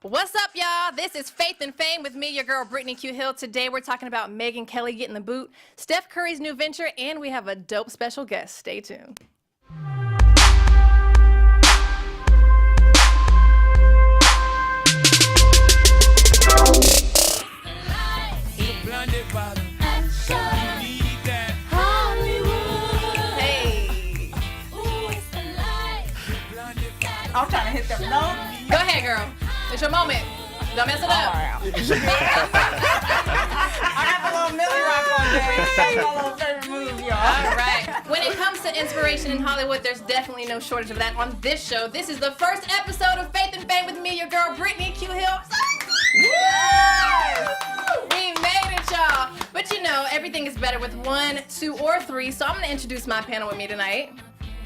What's up, y'all? This is Faith and Fame with me, your girl, Brittney Q. Hill. Today, we're talking about Megyn Kelly getting the boot, Steph Curry's new venture, and we have a dope special guest. Stay tuned. Hey. I'm trying to hit them notes. Go ahead, girl. It's your moment. Don't mess it up. I got the little Millie Rock on there. That's my little favorite move, y'all. All right. When it comes to inspiration in Hollywood, there's definitely no shortage of that on this show. This is the first episode of Faith and Fame with me, your girl, Brittney Q. Hill. Yes! We made it, y'all. But you know, everything is better with 1, 2, or 3, so I'm going to introduce my panel with me tonight.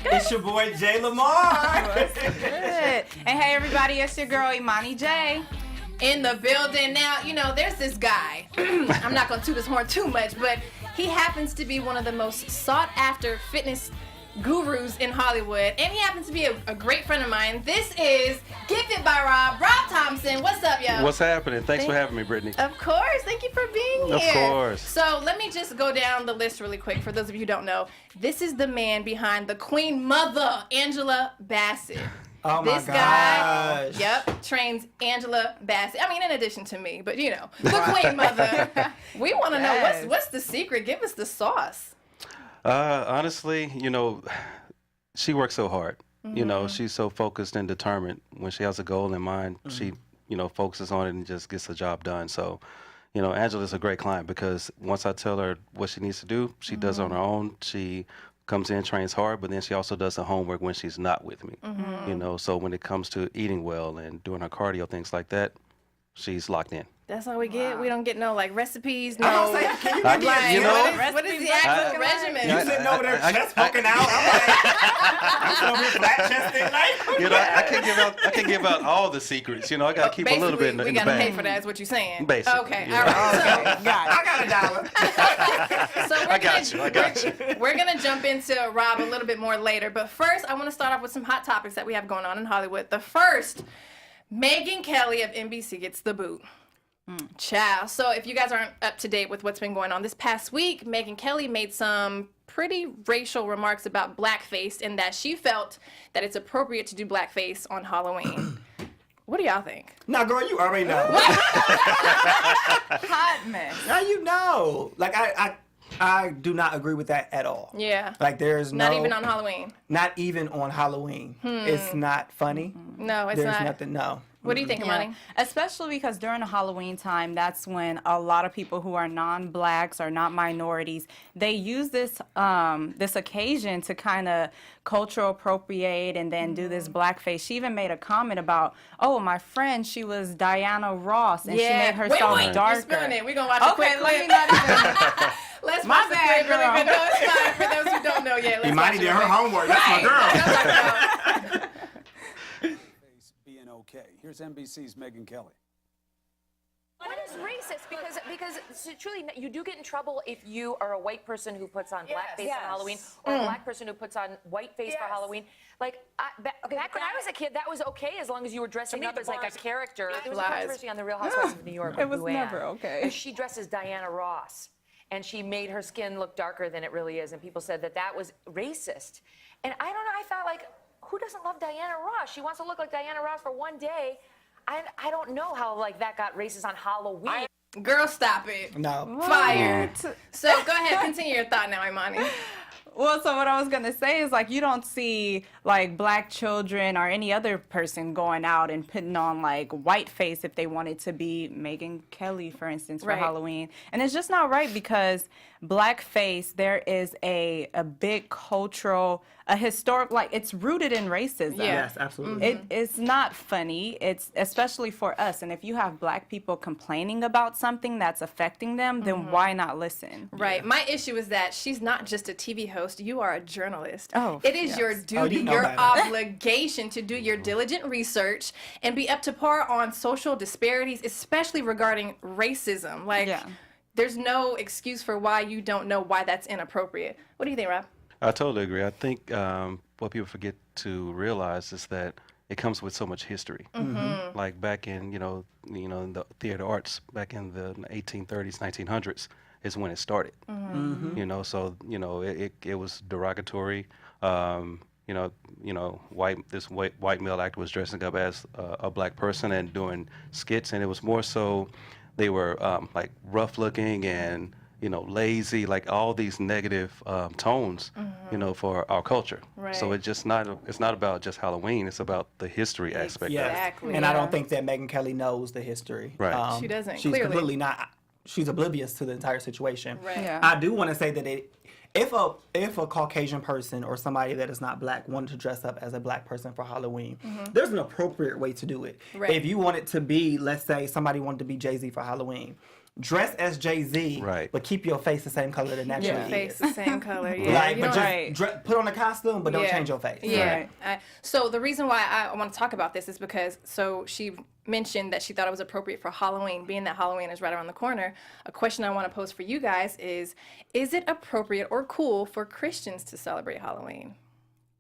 It's your boy J'Lamar. What's good? And hey, everybody, it's your girl, Imani J. In the building. Now, you know, there's this guy. I'm not going to toot his horn too much, but he happens to be one of the most sought-after fitness gurus in Hollywood, and he happens to be a great friend of mine. This is Gifted by Rob Thompson. What's up, y'all? What's happening? Thanks for having me, Brittney. Of course. Thank you for being here. Of course. So let me just go down the list really quick for those of you who don't know. This is the man behind the Queen Mother, Angela Bassett. Oh my This guy, gosh. trains Angela Bassett. I mean, in addition to me, but you know, the Queen Mother. We want to know what's the secret. Give us the sauce. Honestly, you know, she works so hard. You know, she's so focused and determined. When she has a goal in mind, she, you know, focuses on it and just gets the job done. So, you know, Angela's a great client because once I tell her what she needs to do, she does it on her own. She comes in, trains hard, but then she also does the homework when she's not with me. You know, so when it comes to eating well and doing her cardio, things like that, she's locked in. That's all we get. We don't get no like recipes. No. I was like, can you I give me can't- a you know- What is the actual regimen? You sitting over there chest poking out. I'm like, I'm sitting over here flat chested like. You know, I can give out all the secrets. You know, I got to keep a little bit in the we gotta pay bag. for that. Is what you're saying? Basically, Okay. yeah. All right. I got $1. So I got you. We're gonna jump into Rob a little bit more later, but first I want to start off with some hot topics that we have going on in Hollywood. The first, Megyn Kelly of NBC gets the boot. Ciao. So if you guys aren't up to date with what's been going on this past week, Megyn Kelly made some pretty racial remarks about blackface and that she felt that it's appropriate to do blackface on Halloween. What do y'all think? Now, girl, you already know. Hot mess. Now you know. Like, I do not agree with that at all. Yeah. Like, there's no. Not even on Halloween. Not even on Halloween. It's not funny. No, it's There's not. nothing, no. What do you think, Imani? Especially because during the Halloween time, that's when a lot of people who are non-blacks or not minorities, they use this this occasion to kind of cultural appropriate and then do this blackface. She even made a comment about, oh, my friend, she was Diana Ross and she made herself darker. You're spilling it. We're going to watch a quick let clip. me not even. Let's My watch the bad, clip really girl. quick. No, it's fine for those who don't know yet. Let's Imani watch did it her real quick. homework. That's my girl. Being okay. Here's NBC's Megyn Kelly. What is racist? Because truly, you do get in trouble if you are a white person who puts on blackface on Halloween, or a black person who puts on whiteface for Halloween. Like back when I was a kid, that was okay as long as you were dressing up as like a character. There was a controversy on the Real Housewives of New York. It was with Luann, never okay. because she dresses Diana Ross, and she made her skin look darker than it really is, and people said that that was racist. And I don't know. I thought, like, who doesn't love Diana Ross? She wants to look like Diana Ross for one day. I don't know how like that got racist on Halloween. Girl, stop it. No. Fired. So go ahead, continue your thought now, Imani. Well, so what I was going to say is, like, you don't see, like, black children or any other person going out and putting on, like, whiteface if they wanted to be Megyn Kelly, for instance, for Halloween. And it's just not right because blackface, there is a big cultural, a historic, like, it's rooted in racism. Yeah. Yes, absolutely. It's not funny. It's especially for us. And if you have black people complaining about something that's affecting them, then why not listen? Right. My issue is that she's not just a TV host. You are a journalist. Oh, it is yes. your duty, you know your better. obligation to do your diligent research and be up to par on social disparities, especially regarding racism. Like, there's no excuse for why you don't know why that's inappropriate. What do you think, Rob? I totally agree. I think what people forget to realize is that it comes with so much history. Like back in, in the theater arts, back in the 1830s, 1900s is when it started. So, it was derogatory. White male actor was dressing up as a black person and doing skits, and it was more so they were like rough looking and lazy, like all these negative tones, for our culture. Right. So it's not about just Halloween. It's about the history aspect. Yes. Of it. Exactly. And I don't think that Megyn Kelly knows the history. Right. She doesn't, She's clearly. completely not. She's oblivious to the entire situation. Right. Yeah. I do want to say that if a Caucasian person or somebody that is not black wanted to dress up as a black person for Halloween, there's an appropriate way to do it. Right. If you want it to be, let's say somebody wanted to be Jay-Z for Halloween, dress as Jay-Z, Right. but keep your face the same color that naturally Your face is. the same color. Yeah. Like, you but know- just put on a costume, but don't change your face. Yeah. Right. So the reason why I want to talk about this is because she mentioned that she thought it was appropriate for Halloween, being that Halloween is right around the corner. A question I want to pose for you guys is it appropriate or cool for Christians to celebrate Halloween?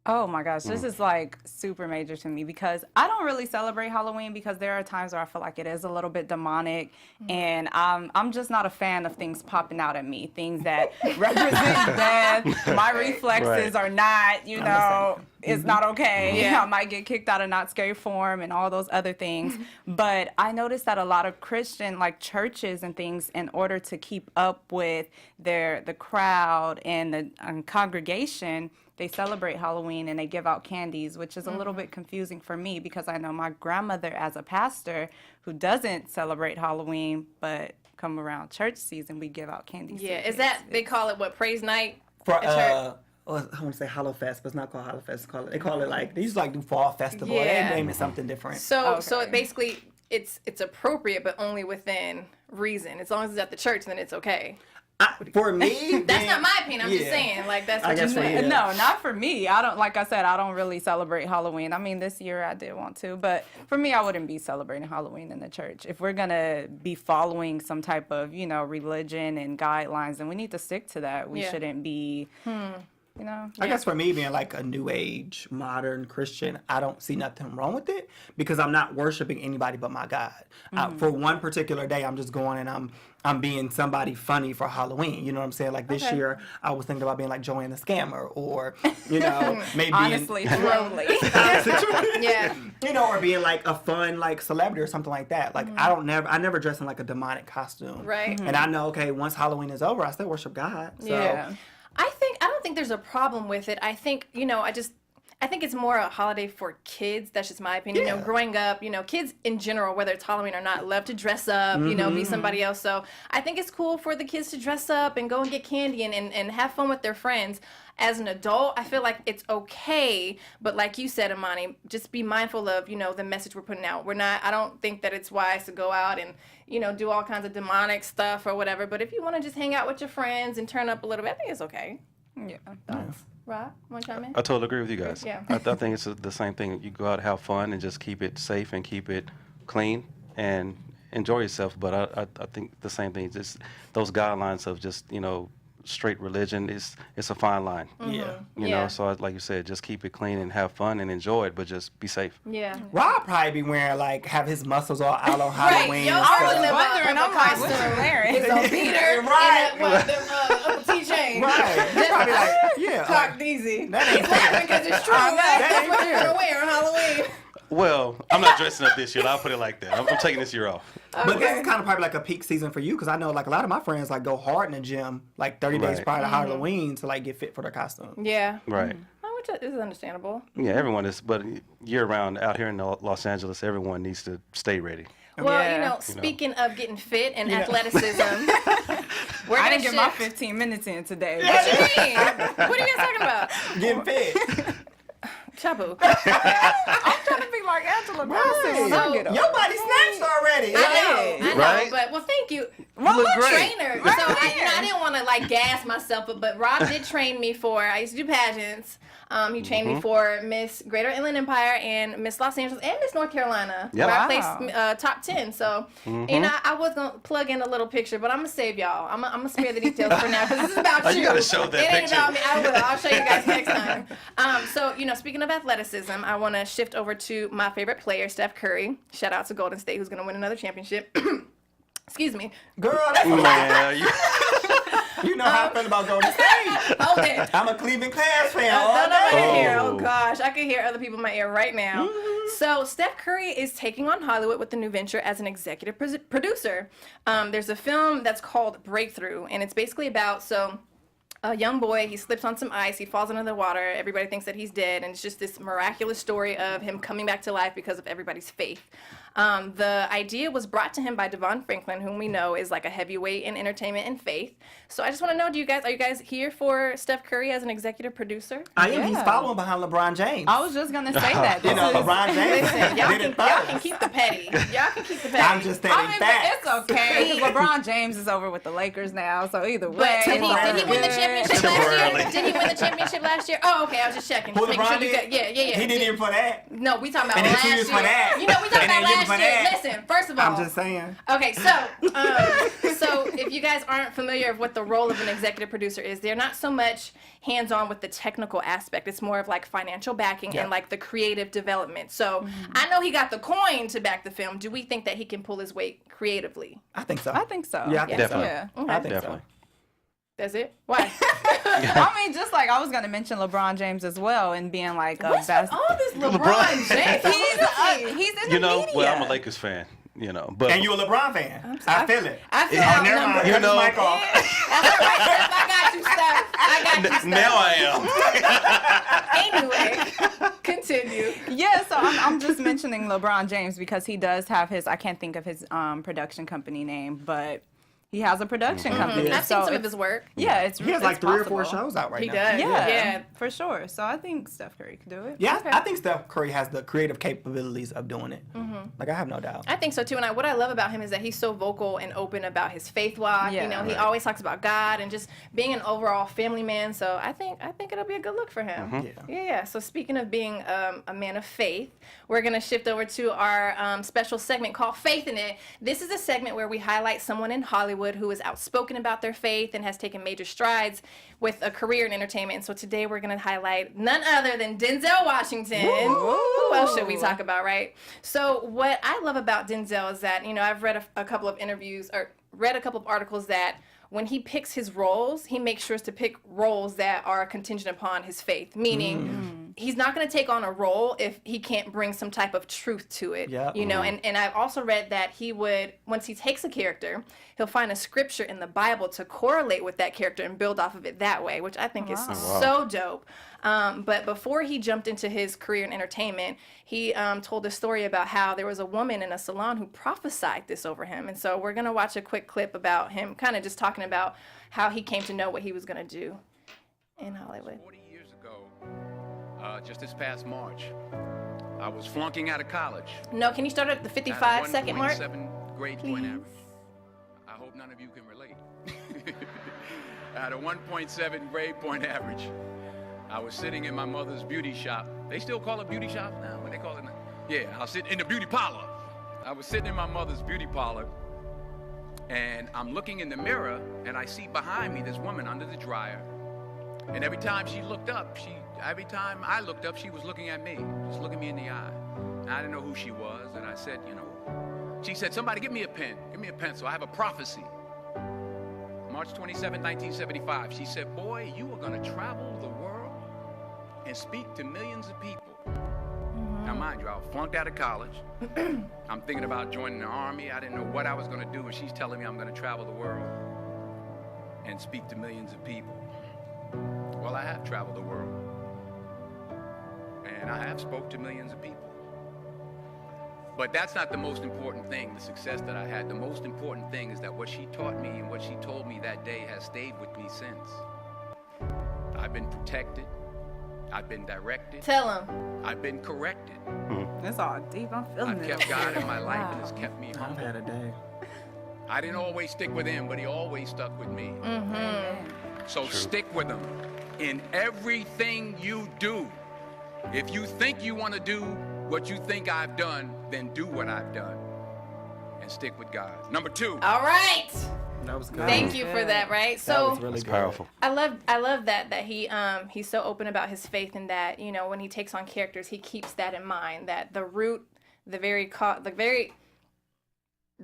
Oh my gosh, this is like super major to me because I don't really celebrate Halloween because there are times where I feel like it is a little bit demonic, and I'm just not a fan of things popping out at me, things that represent death. My reflexes are not, it's not okay. Yeah. I might get kicked out of Not Scary Forum and all those other things. But I noticed that a lot of Christian churches and things, in order to keep up with the crowd and the congregation, they celebrate Halloween and they give out candies, which is a little bit confusing for me because I know my grandmother as a pastor who doesn't celebrate Halloween, but come around church season, we give out candies. Yeah. Is that, they call it what, praise night? For at church? I want to say Hallowfest, but it's not called Hallowfest. They call it they used to do fall festival. Yeah. They name it something different. So Okay. it basically it's appropriate, but only within reason. As long as it's at the church, then it's okay. For me, That's not my opinion. I'm just yeah. saying, that's I what you guess for said. you. No, not for me. I don't, like I said, I don't really celebrate Halloween. I mean, this year I did want to, but for me, I wouldn't be celebrating Halloween in the church. If we're going to be following some type of, religion and guidelines, then we need to stick to that. We Yeah. shouldn't be, I guess for me being like a new age modern Christian, I don't see nothing wrong with it because I'm not worshiping anybody but my God. For one particular day, I'm just going and I'm being somebody funny for Halloween. You know what I'm saying? Like this Okay. year, I was thinking about being like Joanne the Scammer, or maybe honestly, trolling. Yeah. or being like a fun celebrity or something like that. Like I never dress in like a demonic costume. Right. And I know, okay, once Halloween is over, I still worship God. So Yeah. I don't think there's a problem with it. I think, I think it's more a holiday for kids. That's just my opinion. Yeah. Growing up, kids in general, whether it's Halloween or not, love to dress up, be somebody else. So I think it's cool for the kids to dress up and go and get candy and have fun with their friends. As an adult, I feel like it's okay, but like you said, Imani, just be mindful of, the message we're putting out. I don't think that it's wise to go out and, do all kinds of demonic stuff or whatever, but if you want to just hang out with your friends and turn up a little bit, I think it's okay. Yeah. Rob, want to chime in? I totally agree with you guys. Yeah. I think it's the same thing. You go out, have fun, and just keep it safe and keep it clean and enjoy yourself. But I think the same thing. Just those guidelines of just straight religion it's a fine line. yeah. You know, so like you said, just keep it clean and have fun and enjoy it, but just be safe. Yeah. Rob probably be wearing have his muscles all out on Halloween. Yo, and I stuff. was wondering, I'm like, what you wearing? It's a beater Right. and Uncle T-chain. Right. He probably yeah. Talk easy. That ain't Laughing because it's true. That's what you're gonna wear on Halloween. Well, I'm not dressing up this year. I'll put it like that. I'm taking this year off. But this is kind of probably like a peak season for you because I know a lot of my friends go hard in the gym 30 days Right. prior to Halloween to get fit for their costume. Yeah. Right. Which is understandable. Yeah, everyone is, but year round out here in Los Angeles, everyone needs to stay ready. Well, Yeah. speaking of getting fit and athleticism, we're I gonna didn't get my shift- 15 minutes in today. What you mean? What are you guys talking about? Getting fit. Chabu. I'm trying to be like Angela Bassett when I get up. Your body snatched already. I know, Right? but well, thank you. Well, look I'm a great. trainer, so I didn't want to like gas myself, but Rob did train me for. I used to do pageants. He trained me for Miss Greater Inland Empire and Miss Los Angeles and Miss North Carolina, Yep. where I Wow. placed top 10. So, I was gonna plug in a little picture, but I'm gonna save y'all. I'm gonna spare the details for now because this is about Oh, you. you gotta show that it ain't picture. about me. I will. I'll show you guys next time. So speaking of athleticism, I want to shift over to my favorite player, Steph Curry. Shout out to Golden State, who's gonna win another championship. Excuse me. Girl, that's Man, you know how I feel about Golden State. Hold it. I'm a Cleveland Cavs fan. all Don't nobody day. hear. Oh. Oh gosh, I can hear other people in my ear right now. So Steph Curry is taking on Hollywood with the new venture as an executive producer. There's a film that's called Breakthrough, and it's basically about a young boy, he slips on some ice, he falls into the water, everybody thinks that he's dead, and it's just this miraculous story of him coming back to life because of everybody's faith. The idea was brought to him by Devon Franklin, whom we know is like a heavyweight in entertainment and faith. So I just want to know, are you guys here for Steph Curry as an executive producer? I am. He's Yeah. following behind LeBron James. I was just gonna say that. You know, LeBron James Listen, y'all did can, it y'all first. can keep the petty. Y'all can keep the petty. I'm just stating I mean, but facts. it's okay. 'Cause LeBron James is over with the Lakers now, so either way. But did he win the good. championship last year? Did he win the championship last year? Oh, okay. I was just checking. Who Just making LeBron sure you did? got, yeah. He didn't even for that. No, we talking about And then 2 last years year. for that. We talking And then about years last for year. that. Listen, first of all. I'm just saying. Okay, so if you guys aren't familiar with what the role of an executive producer is, they're not so much hands-on with the technical aspect. It's more of like financial backing and like the creative development. So I know he got the coin to back the film. Do we think that he can pull his weight creatively? I think so. I think so. Yeah, I think Definitely. Yeah. so. I think Definitely. so. That's it? Why? I mean, just like I was gonna mention LeBron James as well, and being like a What's best. with all this LeBron James? He's in the media. Well, I'm a Lakers fan, but And you a LeBron fan. I feel it. I feel Oh, never outnumbered. mind. You Cut his know- mic off. That's all right, Steph. I got you, Steph. I got you, Steph. now I am. Anyway, continue. Yeah, so I'm just mentioning LeBron James because he does have his, I can't think of his production company name, but he has a production company. Yeah. I've seen So some of it's- his work. Yeah, it's He has like it's 3 or 4 possible. shows out right He now. does. Yeah, Yeah. for sure. So I think Steph Curry could do it. Yeah, Okay. I think Steph Curry has the creative capabilities of doing it. Like, I have no doubt. I think so too, and what I love about him is that he's so vocal and open about his faith walk. Yeah. You know, he Right. always talks about God and just being an overall family man. So I think it'll be a good look for him. Yeah. So speaking of being a man of faith, we're gonna shift over to our special segment called Faith in It. This is a segment where we highlight someone in Hollywood who is outspoken about their faith and has taken major strides with a career in entertainment. And so today we're gonna highlight none other than Denzel Washington. Who else should we talk about, right? So what I love about Denzel is that, I've read a couple of interviews or read a couple of articles that when he picks his roles, he makes sure to pick roles that are contingent upon his faith, meaning he's not going to take on a role if he can't bring some type of truth to it. Yep. And I've also read that he would, once he takes a character, he'll find a scripture in the Bible to correlate with that character and build off of it that way, which I think is so dope. But before he jumped into his career in entertainment, he told a story about how there was a woman in a salon who prophesied this over him. And so we're going to watch a quick clip about him kind of just talking about how he came to know what he was going to do in Hollywood. 40 years ago, just this past March, I was flunking out of college. No, can you start at the I had a 55-second mark? 1.7 grade point Please. average. I hope none of you can relate. I had a 1.7 grade point average. I was sitting in my mother's beauty shop. They still call it beauty shop now? What they call it now? Yeah, I was sitting in the beauty parlor. I was sitting in my mother's beauty parlor, and I'm looking in the mirror, and I see behind me this woman under the dryer. And every time she looked up, every time I looked up, she was looking at me, just looking me in the eye. And I didn't know who she was, and I said, she said, somebody give me a pen, give me a pencil, I have a prophecy. March 27, 1975, she said, boy, you are gonna travel the world and speak to millions of people. Now, mind you, I was flunked out of college. I'm thinking about joining the army. I didn't know what I was gonna do, and she's telling me I'm gonna travel the world and speak to millions of people. Well, I have traveled the world, and I have spoke to millions of people. But that's not the most important thing, the success that I had. The most important thing is that what she taught me and what she told me that day has stayed with me since. I've been protected. I've been directed. Tell him. I've been corrected. That's all deep. I'm feeling I've it. kept God in my life, and it's kept me I've humble. had a day. I didn't always stick with him, but he always stuck with me. So stick with him in everything you do. If you think you want to do what you think I've done, then do what I've done and stick with God. Number 2. All right. That was good. Thank you for that. Right. That So was really It's good. powerful. I love that he's so open about his faith, and that, you know, when he takes on characters, he keeps that in mind, that the root, the very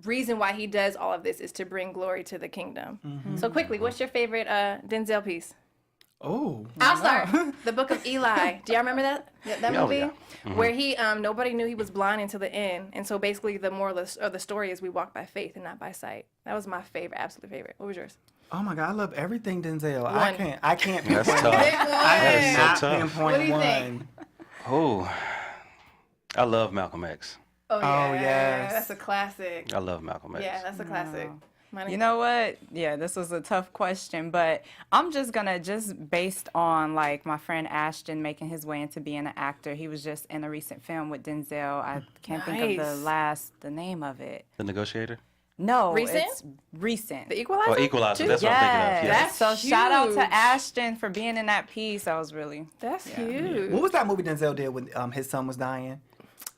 reason why he does all of this is to bring glory to the kingdom. So quickly, what's your favorite Denzel piece? Oh. I'll start. The Book of Eli. Do y'all remember that Oh, movie? yeah. Where he nobody knew he was blind until the end, and so basically the moral of the story is we walk by faith and not by sight. That was my favorite, absolute favorite. What was yours? Oh my God, I love everything Denzel. One. I can't pinpoint That's tough. one. Big one. I That is so cannot tough. pinpoint What do you one. think? Oh, I love Malcolm X. Oh yeah, yes. that's a classic. I love Malcolm X. Yeah, that's a classic. Money. You know what? Yeah, this was a tough question, but I'm just gonna, just based on like my friend Ashton making his way into being an actor. He was just in a recent film with Denzel. I can't think of the name of it. The Negotiator. No, Recent? it's recent. The Equalizer. Oh, Equalizer. Too? That's what I'm thinking of. Yeah. That's so shout out to huge. Ashton for being in that piece. I was really That's huge. What was that movie Denzel did when his son was dying?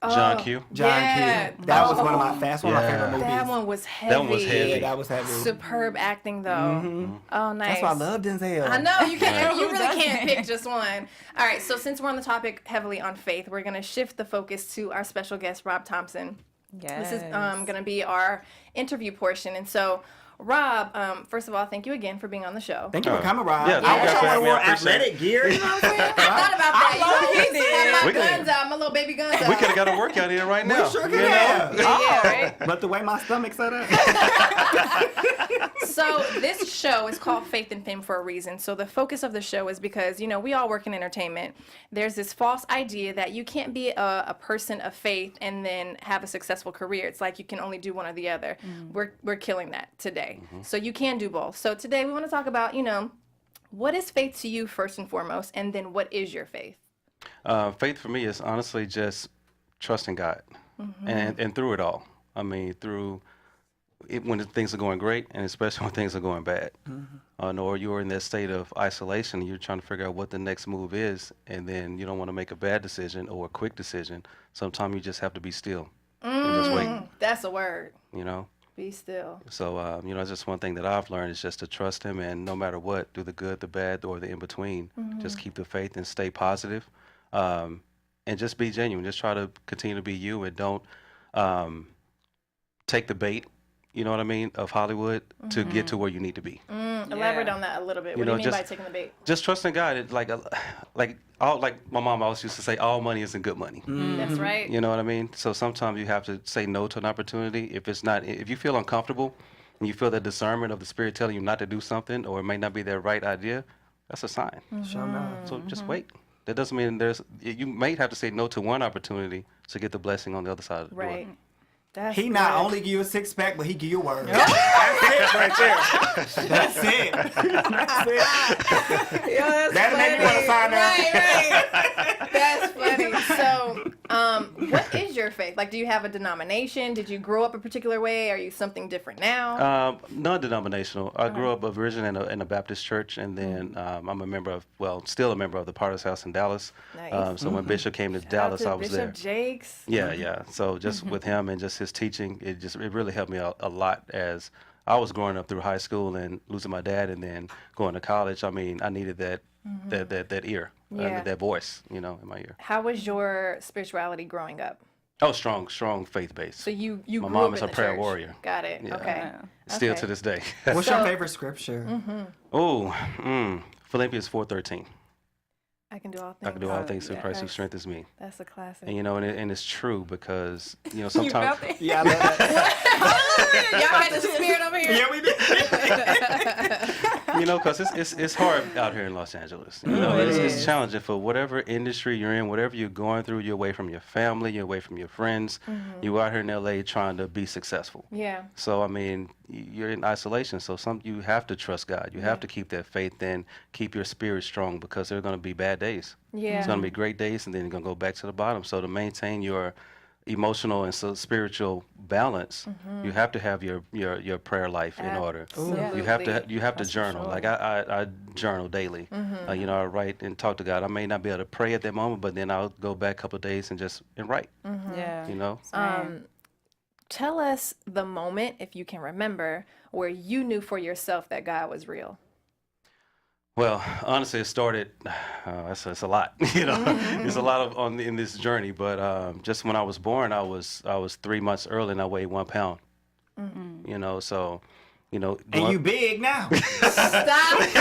John Q. John Yeah. Q. That was one of my favorite movies. That one was heavy. That one was heavy. Yeah, that was heavy. Superb acting though. Oh, nice. That's why I love Denzel. I know you can't. You Who really doesn't? can't pick just one. All right. So since we're on the topic heavily on faith, we're gonna shift the focus to our special guest, Rob Thompson. yes. This is gonna be our interview portion, and so. Rob, first of all, thank you again for being on the show. Thank you for coming, Rob. Yeah, I wish thank you I for would have having wore me. I appreciate athletic gear. You know what I'm saying? I thought about that. love You he know, had my We could- guns out, my little baby guns out. We could have got a workout in right now. We sure you could know? have. Yeah, right. But the way my stomach's set up. So this show is called Faith and Fame for a reason. So the focus of the show is because, you know, we all work in entertainment. There's this false idea that you can't be a person of faith and then have a successful career. It's like you can only do one or the other. We're killing that today. So you can do both. So today we want to talk about, you know, what is faith to you first and foremost, and then what is your faith? Faith for me is honestly just trusting God, and through it all. I mean, through it, when things are going great, and especially when things are going bad, or you're in that state of isolation, you're trying to figure out what the next move is, and then you don't want to make a bad decision or a quick decision. Sometimes you just have to be still and just wait. That's a word. You know. Be still. So, you know, just one thing that I've learned is just to trust him, and no matter what, do the good, the bad, or the in-between, just keep the faith and stay positive, and just be genuine. Just try to continue to be you, and don't take the bait, you know what I mean, of Hollywood to get to where you need to be. Elaborate on that a little bit. You What do know, you mean by just- taking the bait? Just trusting God. It, like my mom always used to say, all money isn't good money. That's right. You know what I mean? So sometimes you have to say no to an opportunity if you feel uncomfortable and you feel that discernment of the Spirit telling you not to do something, or it may not be the right idea, that's a sign. Sure enough. So just wait. That doesn't mean you may have to say no to one opportunity to get the blessing on the other side of the door. Right. That's He not good. only give you a six pack, but he give you a word. That's it right there. That's it. That's it. Yo, that's That'll funny. make me wanna sign up. Right. That's funny. So, what is your faith? Like, do you have a denomination? Did you grow up a particular way? Are you something different now? Non-denominational. I grew up originally in a Baptist church, and then I'm still a member of the Potter's House in Dallas. Nice. So when Bishop came to Shout out Dallas, to I was Bishop there. Jakes. Yeah. So just with him and just his teaching, it really helped me a lot as I was growing up through high school and losing my dad, and then going to college. I mean, I needed that ear, Yeah. that voice, in my ear. How was your spirituality growing up? Oh, strong faith base. So you My grew mom up is in a the prayer church. warrior. Got it. Yeah. Okay. Still Okay. to this day. What's your So- favorite scripture? Philippians 4:13. I can do all things. I can do all things through Yeah, Christ who that's- strengthens me. That's a classic. And and it's true because You sometimes felt it? Yeah, I love that. Y'all had the spirit over here. Yeah, we did. because it's hard out here in Los Angeles. It's challenging for whatever industry you're in, whatever you're going through. You're away from your family, you're away from your friends. You're out here in LA trying to be successful. Yeah. So I mean, you're in isolation. So you have to trust God. You have to keep that faith and keep your spirit strong, because there are going to be bad days. Yeah. It's going to be great days, and then you're going to go back to the bottom. So to maintain your emotional and so spiritual balance, you have to have your prayer life in order. You have to journal. Like I journal daily. You know, I write and talk to God. I may not be able to pray at that moment, but then I'll go back a couple of days and write. Yeah. You know. Tell us the moment, if you can remember, where you knew for yourself that God was real. Well, honestly, it started. It's a lot, you know. There's a lot in this journey, but just when I was born, I was 3 months early, and I weighed 1 pound. You know, so, you know. And you big now. Stop it!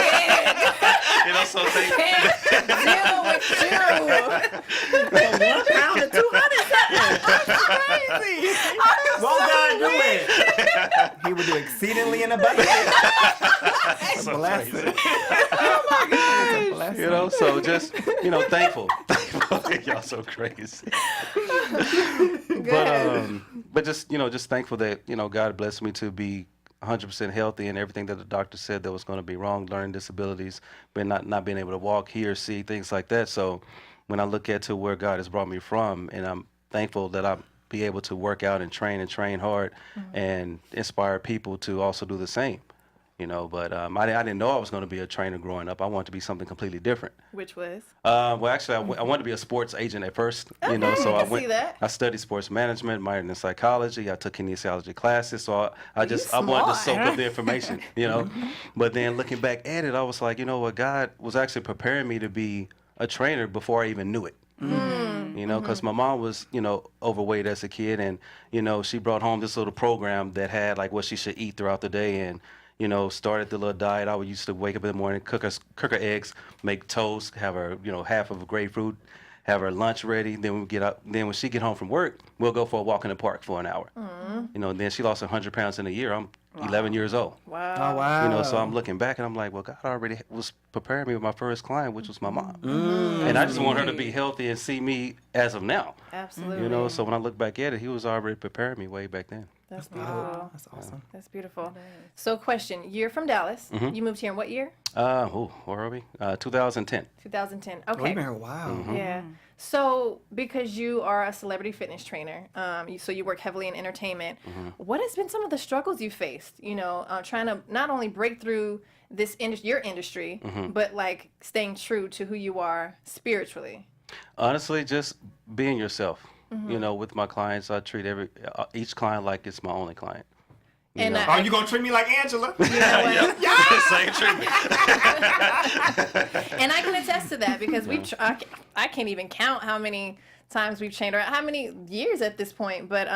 You know, so they, Can't deal with you. 1 pound and 200 Crazy. Won't God do it? He would do exceedingly in abundance. It's a blessing. Oh my God. you know, so just, you know, thankful. Y'all so crazy. But just, you know, just thankful that, you know, God blessed me to be 100% healthy, and everything that the doctor said that was going to be wrong, learning disabilities, but not being able to walk, hear, see, things like that. So when I look at to where God has brought me from, and I'm thankful that I'll be able to work out and train hard and inspire people to also do the same. You know, but I didn't know I was going to be a trainer growing up. I wanted to be something completely different. Which was? Well, actually, I wanted to be a sports agent at first. You know, so I can see that. I studied sports management, minored in psychology. I took kinesiology classes. So I wanted to soak up the information. You know, but then looking back at it, I was like, you know what, God was actually preparing me to be a trainer before I even knew it. You know, because my mom was, you know, overweight as a kid, and you know, she brought home this little program that had like what she should eat throughout the day, and you know, started the little diet. I used to wake up in the morning, cook her eggs, make toast, have her, you know, half of a grapefruit, have her lunch ready. Then we get up. Then when she get home from work, we'll go for a walk in the park for an hour. You know, then she lost 100 pounds in a year. I'm 11 years old. Wow. Oh, wow. You know, so I'm looking back and I'm like, well, God already was preparing me with my first client, which was my mom. And I just want her to be healthy and see me as of now. Absolutely. You know, so when I look back at it, he was already preparing me way back then. That's beautiful. That's awesome. That's beautiful. So question, you're from Dallas. You moved here in what year? Where are we? 2010. 2010. Oh, Okay. you've been here a while. Yeah. So because you are a celebrity fitness trainer, so you work heavily in entertainment, what has been some of the struggles you faced, you know, trying to not only break through this your industry, but like staying true to who you are spiritually? Honestly, just being yourself. You know, with my clients, I treat each client like it's my only client. And know? Are you going to treat me like Angela? Same treatment. And I can attest to that because I can't even count how many times we've changed, or how many years at this point. But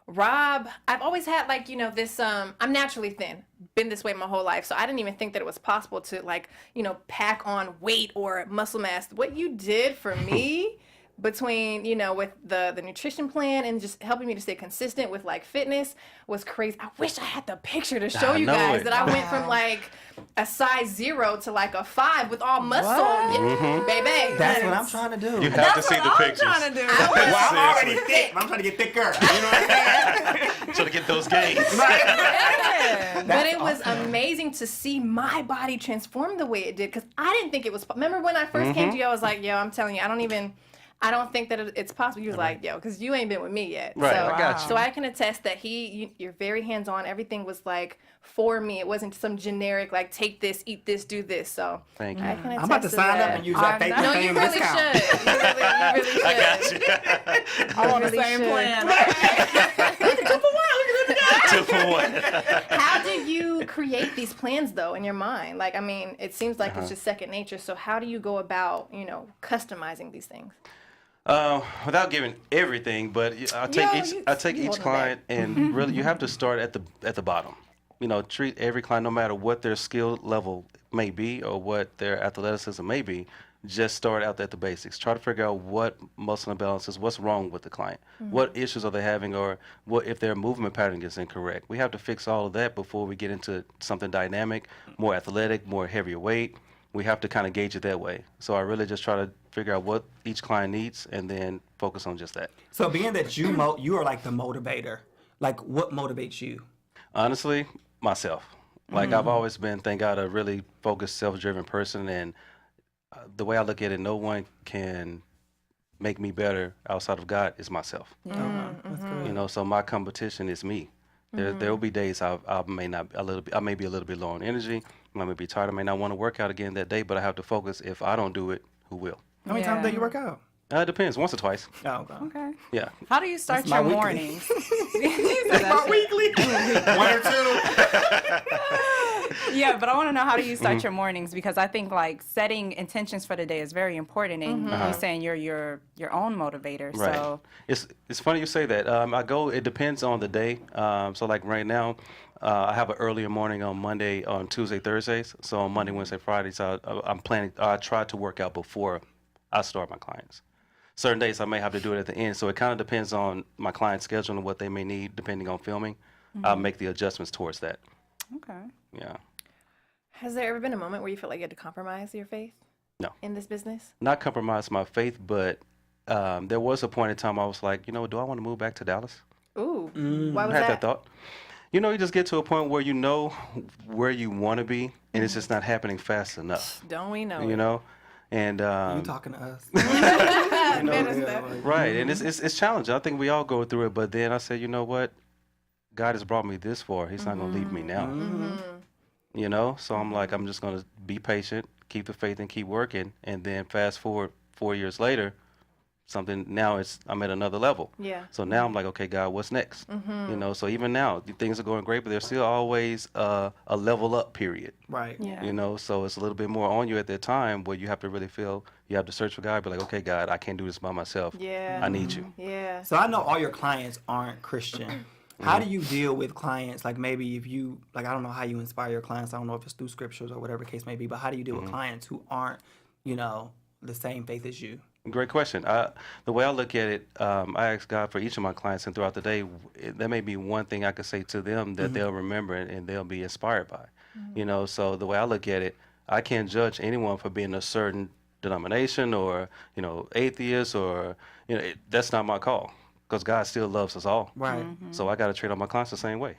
Rob, I've always had like, you know, this, I'm naturally thin, been this way my whole life. So I didn't even think that it was possible to like, you know, pack on weight or muscle mass. What you did for me between, you know, with the nutrition plan and just helping me to stay consistent with like fitness was crazy. I wish I had the picture to show you guys that I went from like a size 0 to like a 5 with all muscle. Yeah, baby. That's what I'm trying to do. You have to see the pictures. I'm trying to do. Well, I'm already thick, but I'm trying to get thicker. You know what I'm saying? So to get those gains. But it was amazing to see my body transform the way it did, because I didn't think it was. Remember when I first came to you, I was like, yo, I'm telling you, I don't think that it's possible. You was like, yo, because you ain't been with me yet. Right, so, I got you. So I can attest that you're very hands-on. Everything was like for me. It wasn't some generic, like, take this, eat this, do this. So Thank you. I can attest I'm about to sign up and use that fake No, you fame really discount. should. You really should. I got you. I want the really same should. plan. 2 for 1. How do you create these plans, though, in your mind? Like, I mean, it seems like it's just second nature. So how do you go about, you know, customizing these things? Without giving everything, but I take each client and really you have to start at the bottom. You know, treat every client no matter what their skill level may be or what their athleticism may be. Just start out at the basics. Try to figure out what muscle imbalances, what's wrong with the client, what issues are they having, or what if their movement pattern is incorrect. We have to fix all of that before we get into something dynamic, more athletic, more heavier weight. We have to kind of gauge it that way. So I really just try to figure out what each client needs and then focus on just that. So being that you are like the motivator, like what motivates you? Honestly, myself. Like I've always been, thank God, a really focused, self-driven person, and the way I look at it, no one can make me better outside of God is myself. That's good. You know, so my competition is me. There will be days I may be a little bit low on energy. I may be tired. I may not want to work out again that day, but I have to focus. If I don't do it, who will? How many times do you work out? It depends. Once or twice. Oh, okay. Okay. Yeah. How do you start my your weekly. mornings? That's my weekly. 1 or 2. Yeah, but I want to know, how do you start your mornings? Because I think like setting intentions for the day is very important, and you're saying you're your own motivator. Right. So It's funny you say that. It depends on the day. So like right now, I have an earlier morning on Tuesday, Thursdays. So on Monday, Wednesday, Fridays, I try to work out before I start my clients. Certain days I may have to do it at the end. So it kind of depends on my client's schedule and what they may need depending on filming. I'll make the adjustments towards that. okay. Yeah. Has there ever been a moment where you felt like you had to compromise your faith? No. In this business? Not compromise my faith, but there was a point in time I was like, do I want to move back to Dallas? Ooh. Why was I had that? that thought. You just get to a point where you know where you want to be, and it's just not happening fast enough. Don't we know? You know, and You talking to us? right, and it's challenging. I think we all go through it, but then I said, you know what? God has brought me this far. He's not gonna leave me now. So I'm like, I'm just gonna be patient, keep the faith, and keep working. And then fast forward 4 years later, I'm at another level. Yeah. So now I'm like, okay, God, what's next? So even now things are going great, but there's still always a level up period. Right. Yeah. So it's a little bit more on you at that time where you have to really feel you have to search for God. Be like, okay, God, I can't do this by myself. Yeah. I need you. Yeah. So I know all your clients aren't Christian. How do you deal with clients? Like maybe if you, like, I don't know how you inspire your clients. I don't know if it's through scriptures or whatever the case may be, but how do you deal with clients who aren't, the same faith as you? Great question. The way I look at it, I ask God for each of my clients, and throughout the day, there may be one thing I could say to them that they'll remember and they'll be inspired by. So the way I look at it, I can't judge anyone for being a certain denomination or atheist or that's not my call, because God still loves us all. Right. So I got to treat all my clients the same way.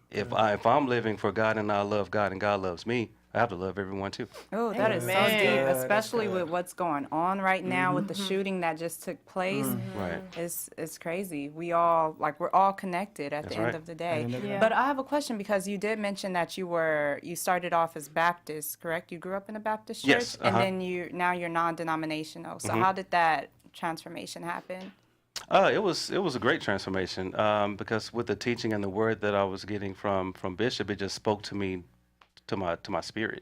If I'm living for God and I love God and God loves me, I have to love everyone too. Oh, that is so Amen. deep, That's especially with what's going on right now with the shooting that just took place. Right. It's crazy. We're all connected at the end right. of the day. Yeah. But I have a question, because you did mention that you started off as Baptist, correct? You grew up in a Baptist church, Yes, and then now you're non-denominational. So how did that transformation happen? It was a great transformation because with the teaching and the word that I was getting from Bishop, it just spoke to me, to my spirit.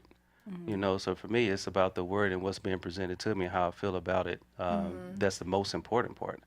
So for me, it's about the word and what's being presented to me, how I feel about it. That's the most important part.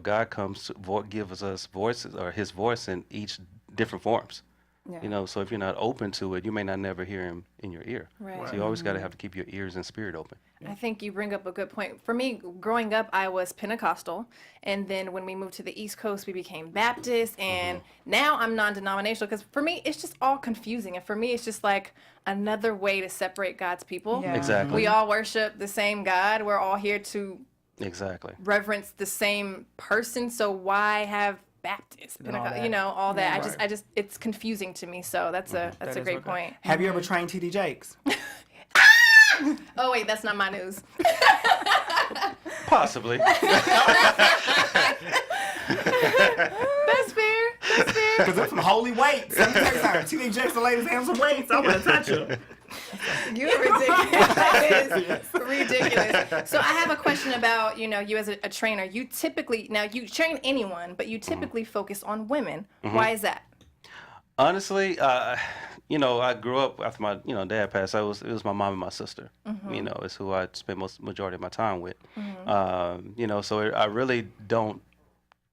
God comes to gives us voices, or His voice in each different forms. Yeah. So if you're not open to it, you may not never hear Him in your ear. Right. So you always got to have to keep your ears and spirit open. I think you bring up a good point. For me, growing up, I was Pentecostal, and then when we moved to the East Coast, we became Baptist, and now I'm non-denominational, because for me, it's just all confusing, and for me, it's just like another way to separate God's people. Yeah. Exactly. We all worship the same God. We're all here to Exactly. reverence the same person, so why have Baptist, And all Pentecost, that. all that. Right. I just, it's confusing to me. So that's a That is great okay. point. Have you ever trained TD Jakes? Oh wait, that's not my news. Possibly. That's fair. That's fair. Because there's some holy weights. Let me tell you something. TD Jakes, the ladies have some weights. I'm going to touch them. You're ridiculous. That is ridiculous. So I have a question about, you as a trainer. You typically, now you train anyone, but you typically focus on women. Why is that? Honestly, I grew up after my, dad passed. It was my mom and my sister. It's who I spent majority of my time with. So I really don't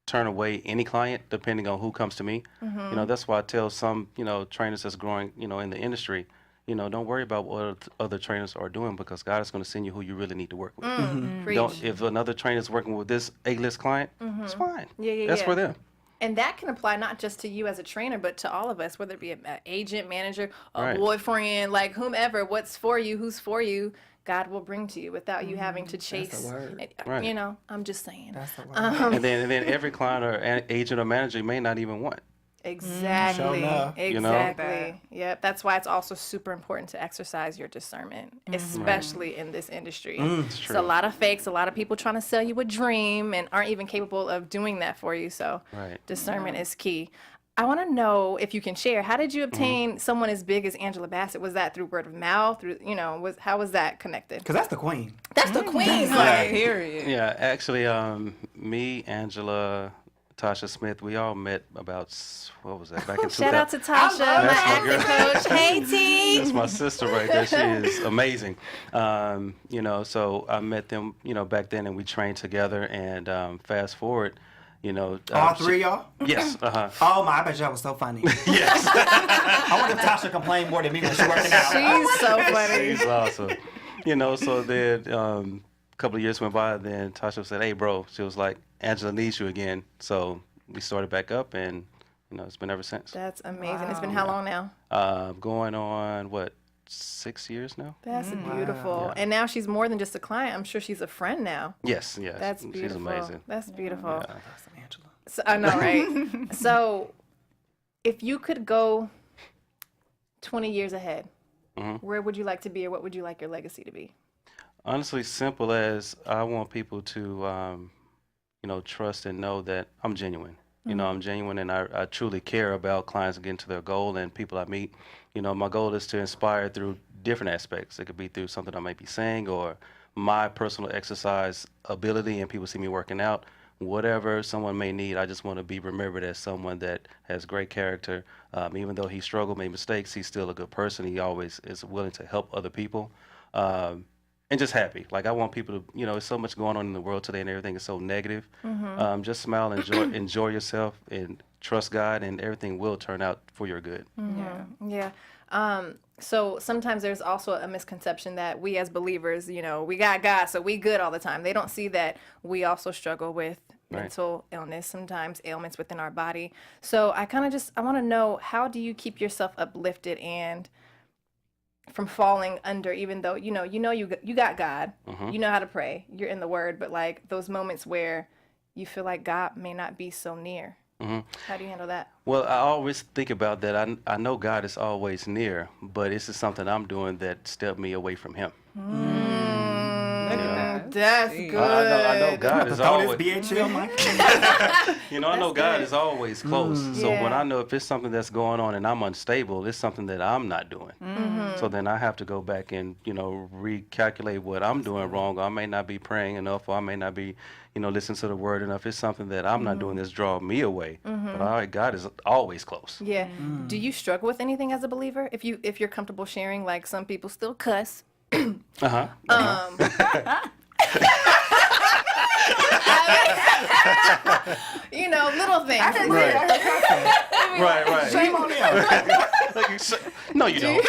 turn away any client depending on who comes to me. That's why I tell some, trainers that's growing, in the industry, don't worry about what other trainers are doing, because God is going to send you who you really need to work with. Preach. If another trainer is working with this A-list client, it's fine. Yeah. That's for them. And that can apply not just to you as a trainer, but to all of us, whether it be an agent, manager, a Right. boyfriend, like whomever, what's for you, who's for you, God will bring to you without you having to chase. word. Right. I'm just saying. That's the word. And then every client or agent or manager may not even want. Exactly. Sure enough. Exactly. Yep. That's why it's also super important to exercise your discernment, especially in this industry. It's a lot of fakes, a lot of people trying to sell you a dream and aren't even capable of doing that for you. So discernment is key. I want to know if you can share, how did you obtain someone as big as Angela Bassett? Was that through word of mouth? Through, how was that connected? Because that's the queen. That's the queen, Period. Yeah, actually, me, Angela, Tasha Smith, we all met about, what was that, back in 2000? Shout out to Tasha, my That's my acting coach. Hey, T. That's my sister right there. She is amazing. So I met them, back then, and we trained together. And fast forward, All three of y'all? Yes. Oh my! I bet y'all was so funny. Yes. I wonder if Tasha complained more than me when she working out. She's so funny. She's awesome. So then a couple of years went by. Then Tasha said, "Hey, bro," she was like, "Angela needs you again." So we started back up, and it's been ever since. That's amazing. It's been how long now? Going on 6 years now. That's beautiful. And now she's more than just a client. I'm sure she's a friend now. Yes. That's beautiful. She's amazing. That's beautiful. That's Angela. So, I know, right? So, if you could go 20 years ahead, where would you like to be, or what would you like your legacy to be? Honestly, simple as I want people to, trust and know that I'm genuine. I'm genuine, and I truly care about clients getting to their goal and people I meet. My goal is to inspire through different aspects. It could be through something I might be saying or my personal exercise ability, and people see me working out. Whatever someone may need, I just want to be remembered as someone that has great character. Even though he struggled, made mistakes, he's still a good person. He always is willing to help other people. And just happy. Like, I want people to, there's so much going on in the world today and everything is so negative. Just smile and enjoy yourself and trust God, and everything will turn out for your good. Yeah. So sometimes there's also a misconception that we as believers, we got God, so we good all the time. They don't see that we also struggle with mental illness, sometimes ailments within our body. So I want to know, how do you keep yourself uplifted and from falling under, even though you got God, you know how to pray, you're in the Word, but like those moments where you feel like God may not be so near. How do you handle that? Well, I always think about that. I know God is always near, but this is something I'm doing that stepped me away from Him. Look at that. That's good. I know God is always. BHL, Mike. I know God is always close. So when I know if it's something that's going on and I'm unstable, it's something that I'm not doing. So then I have to go back and recalculate what I'm doing wrong. Or I may not be praying enough, or I may not be listening to the Word enough. It's something that I'm not doing that's drawing me away. But all right, God is always close. Yeah. Do you struggle with anything as a believer? If you're comfortable sharing, like some people still cuss. Little things. Right. Shame on him. No, you don't.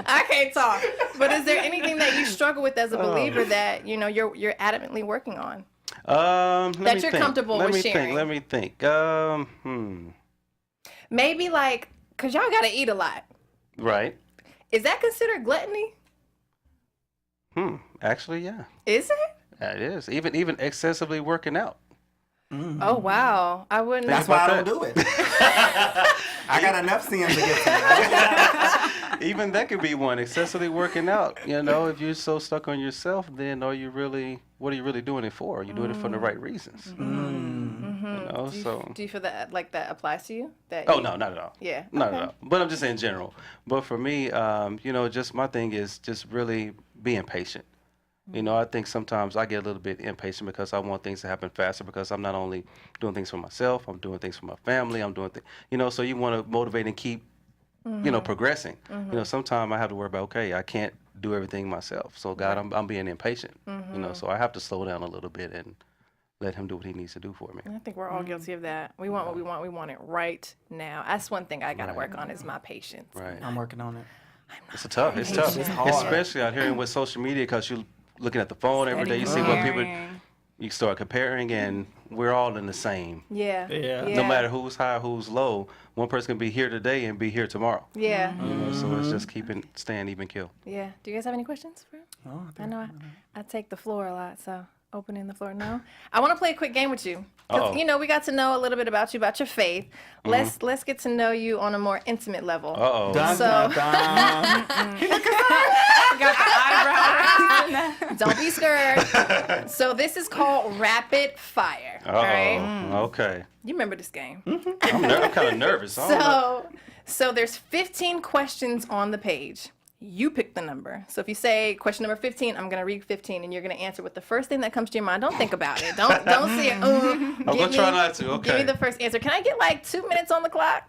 I can't talk. But is there anything that you struggle with as a believer that you're adamantly working on? That you're comfortable with sharing? Let me think. Maybe because y'all gotta eat a lot. Right. Is that considered gluttony? Actually, yeah. Is it? It is. Even excessively working out. Oh wow, I wouldn't. That's why I don't do it. I got enough sins to get to. Even that could be one. Excessively working out. If you're so stuck on yourself, then what are you really doing it for? Are you doing it for the right reasons? Do you feel that that applies to you? No, not at all. Yeah. Not at all. But I'm just saying in general. But for me, just my thing is just really being patient. I think sometimes I get a little bit impatient because I want things to happen faster, because I'm not only doing things for myself, I'm doing things for my family, I'm doing things, so you want to motivate and keep, progressing. Sometimes I have to worry about, okay, I can't do everything myself. So God, I'm being impatient, so I have to slow down a little bit and let Him do what He needs to do for me. I think we're all guilty of that. We want what we want. We want it right now. That's one thing I got to work on, is my patience. Right. I'm working on it. It's tough. It's tough, especially out here with social media, because you're looking at the phone every day. You see what people. You start comparing, and we're all in the same. Yeah. No matter who's high, who's low, one person can be here today and be here tomorrow. Yeah. So it's just staying even kill. Yeah. Do you guys have any questions for him? Oh, I know I take the floor a lot, so opening the floor. No. I want to play a quick game with you. Because, you know, we got to know a little bit about you, about your faith. Let's get to know you on a more intimate level. Uh-oh. Dun, So- dun, dun. Got the eyebrow. Don't be scared. So this is called rapid fire. Uh-oh. All right? Okay. You remember this game. I'm kind of nervous. I don't know. So there's 15 questions on the page. You pick the number. So if you say question number 15, I'm gonna read 15, and you're gonna answer with the first thing that comes to your mind. Don't think about it. Don't see it. I'm going to try not to. Okay. Give me the first answer. Can I get like 2 minutes on the clock?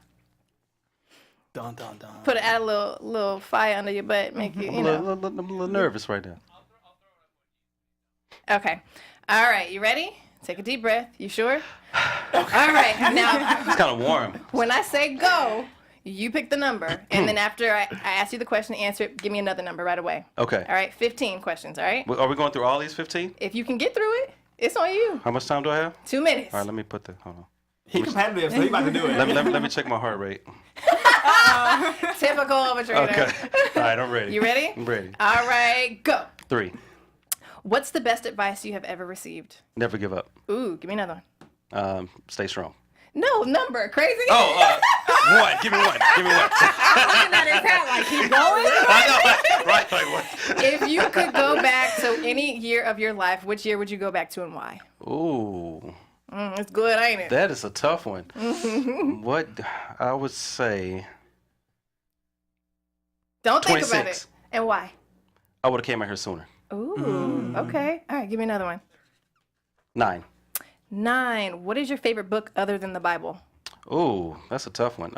Dun, dun, dun. Add a little fire under your butt, make you, I'm a little nervous right now. Okay. All right, you ready? Take a deep breath. You sure? All right. Now, It's kind of warm. when I say go, you pick the number, and then after I ask you the question, answer it, give me another number right away. Okay. All right, 15 questions, all right? Are we going through all these 15? If you can get through it, it's on you. How much time do I have? 2 minutes. All right, let me put the, hold on. He competitive, so he about to do it. Let me check my heart rate. Typical of a trainer. Okay. All right, I'm ready. You ready? I'm ready. All right, go. 3. What's the best advice you have ever received? Never give up. Ooh, give me another one. Stay strong. No, number. Crazy? Oh, 1. Give me 1. Give me 1. Looking at his hat like keep going. I know. Right, like what? If you could go back to any year of your life, which year would you go back to and why? Ooh, It's good, ain't it? that is a tough one. What I would say, Don't think about 26. it. And why? I would have came out here sooner. Ooh, okay. All right, give me another one. 9. 9. What is your favorite book other than the Bible? Ooh, that's a tough one.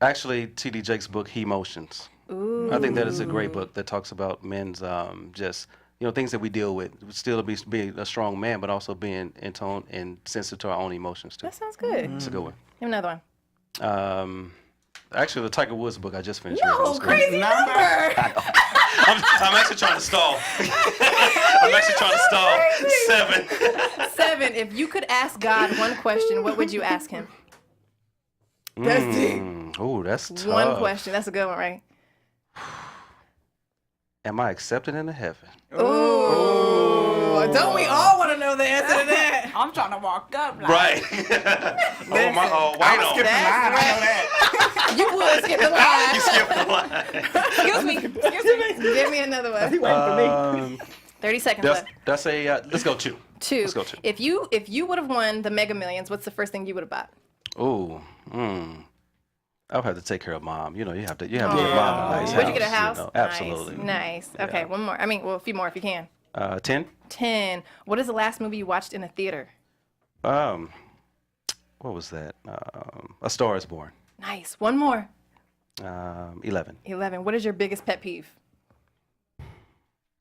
Actually, T.D. Jake's book, He Motions. Ooh. I think that is a great book that talks about men's just, you know, things that we deal with. Still being a strong man, but also being in tone and sensitive to our own emotions too. That sounds good. It's a good one. Give me another one. Actually, the Tiger Woods book I just finished. reading. It No, was good. crazy number. I'm actually trying to stall. I'm actually trying to stall. 7. 7. If you could ask God one question, what would you ask him? That's deep. Ooh, that's tough. One question. That's a good one, right? Am I accepted into heaven? Ooh. Don't we all want to know the answer to that? I'm trying to walk up. Like, Right. White on. Skip the line, I know that. You would skip the line. You skipped the line. Excuse me. Give me another He one. waiting for me. 30 seconds left. That's a, let's go 2. 2. Let's go 2. If you would have won the Mega Millions, what's the first thing you would have bought? Ooh, I would have to take care of mom. You know, you have to give mom a nice Would you get a house? You know, absolutely. Nice. Okay, one more. I mean, well, a few more if you can. 10. 10. What is the last movie you watched in a theater? What was that? A Star Is Born. Nice. One more. 11. 11. What is your biggest pet peeve?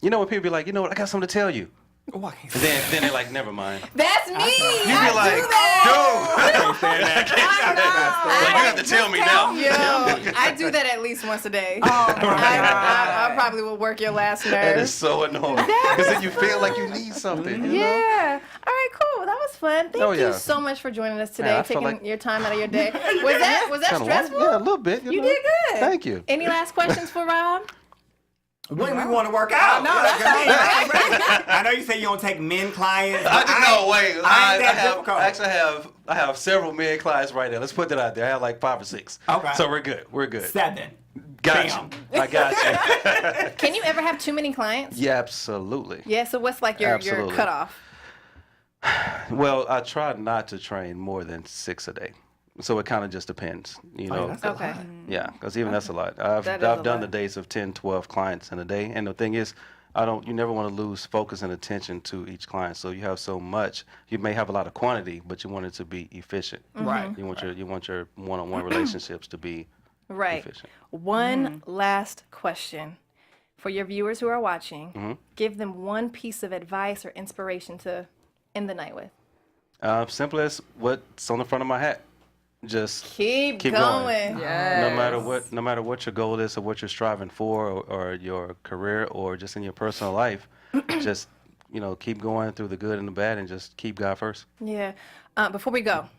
You know when people be like, you know what, I got something to tell you. Oh, I can't And then they're like, never mind. That's me. You I be like, do that. dude. Like, you have to tell me now. Yo, I do that at least once a day. I probably will work your last nerve. That is so annoying. Because then you feel like you need something. You know? Yeah. All right, cool. That was fun. Thank Oh, you yeah. so much for joining us today, Yeah, I felt taking like- your time out of your day. Was that Kinda stressful? Yeah, a little bit. You know? did good. Thank you. Any last questions for Rob? When we want to work out. No, that's I know you say you don't take men clients. but ain't that difficult. I have several men clients right now. Let's put that out there. I have like 5 or 6. Okay. So we're good. We're good. 7. Got you. I got you. Can you ever have too many clients? Yeah, absolutely. Yeah, so what's like your Absolutely. cutoff? Well, I try not to train more than 6 a day. So it kind of just depends, you know. that's a Okay. Yeah, because even that's a lot. I've That is a done lot. the days of 10, 12 clients in a day, and the thing is, you never want to lose focus and attention to each client. So you have so much. You may have a lot of quantity, but you want it to be efficient. Right. You want your one-on-one relationships to be Right. efficient. One last question. For your viewers who are watching, give them one piece of advice or inspiration to end the night with. Simple as what's on the front of my hat. Just Keep going. going. No matter what your goal is or what you're striving for, or your career, or just in your personal life, just keep going through the good and the bad, and just keep God first. Yeah. Before we go,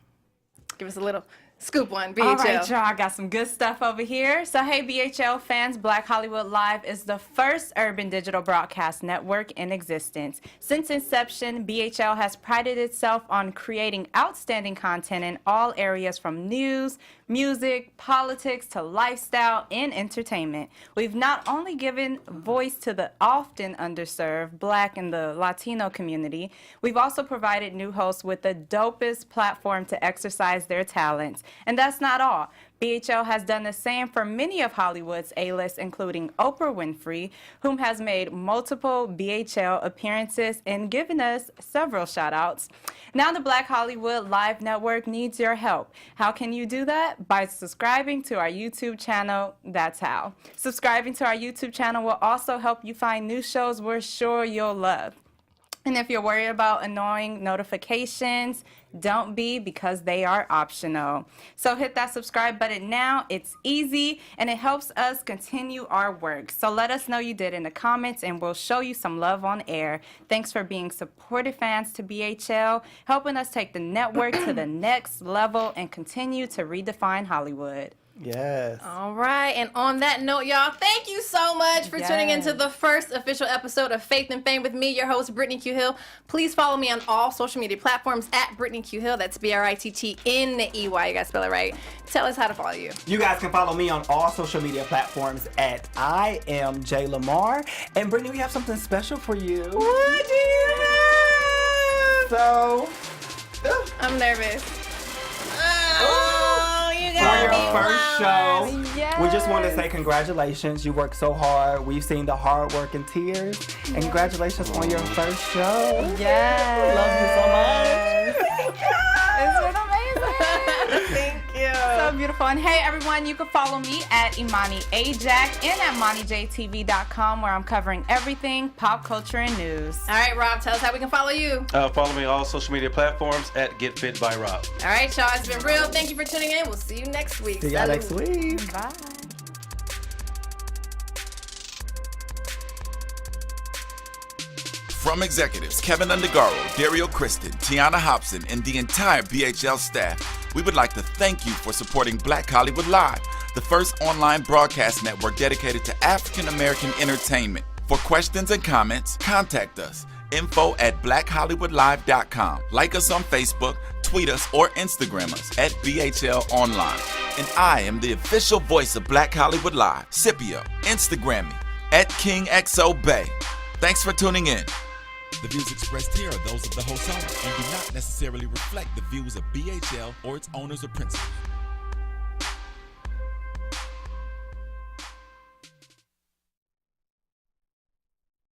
give us a little Scoop one, BHL. All right, y'all, I got some good stuff over here. So, hey, BHL fans, Black Hollywood Live is the first urban digital broadcast network in existence. Since inception, BHL has prided itself on creating outstanding content in all areas from news, music, politics, to lifestyle and entertainment. We've not only given voice to the often underserved Black and the Latino community, we've also provided new hosts with the dopest platform to exercise their talents. And that's not all. BHL has done the same for many of Hollywood's A-list, including Oprah Winfrey, whom has made multiple BHL appearances and given us several shout-outs. Now the Black Hollywood Live Network needs your help. How can you do that? By subscribing to our YouTube channel. That's how. Subscribing to our YouTube channel will also help you find new shows we're sure you'll love. And if you're worried about annoying notifications, don't be, because they are optional. So hit that subscribe button now. It's easy and it helps us continue our work. So let us know you did in the comments and we'll show you some love on air. Thanks for being supportive fans to BHL, helping us take the network to the next level and continue to redefine Hollywood. Yes. All right, and on that note, y'all, thank you so much for tuning into the first official episode of Faith and Fame with me, your host, Brittney Q Hill. Please follow me on all social media platforms at Brittney Q Hill. That's BRITTNEY. You gotta spell it right. Tell us how to follow you. You guys can follow me on all social media platforms at I am J'Lamar. And Brittney, we have something special for you. What do you have? So, I'm nervous. for your first show, we just want to say congratulations. You worked so hard. We've seen the hard work and tears. And congratulations on your first show. Yes. Love you so much. It's been amazing. Thank you. So beautiful. And hey, everyone, you can follow me at Imani A Jack and at MoniJTV.com, where I'm covering everything pop culture and news. All right, Rob, tell us how we can follow you. Follow me on all social media platforms at Get Fit by Rob. All right, y'all, it's been real. Thank you for tuning in. We'll see you next week. See y'all Salud. next week. Bye. From executives Kevin Undergaro, Dario Kristen, Tiana Hobson, and the entire BHL staff, we would like to thank you for supporting Black Hollywood Live, the first online broadcast network dedicated to African American entertainment. For questions and comments, contact us. info@blackhollywoodlive.com. Like us on Facebook, tweet us, or Instagram us at BHL Online. And I am the official voice of Black Hollywood Live, Scipio. Instagram me at KingXOBay. Thanks for tuning in. The views expressed here are those of the host only and do not necessarily reflect the views of BHL or its owners or principals.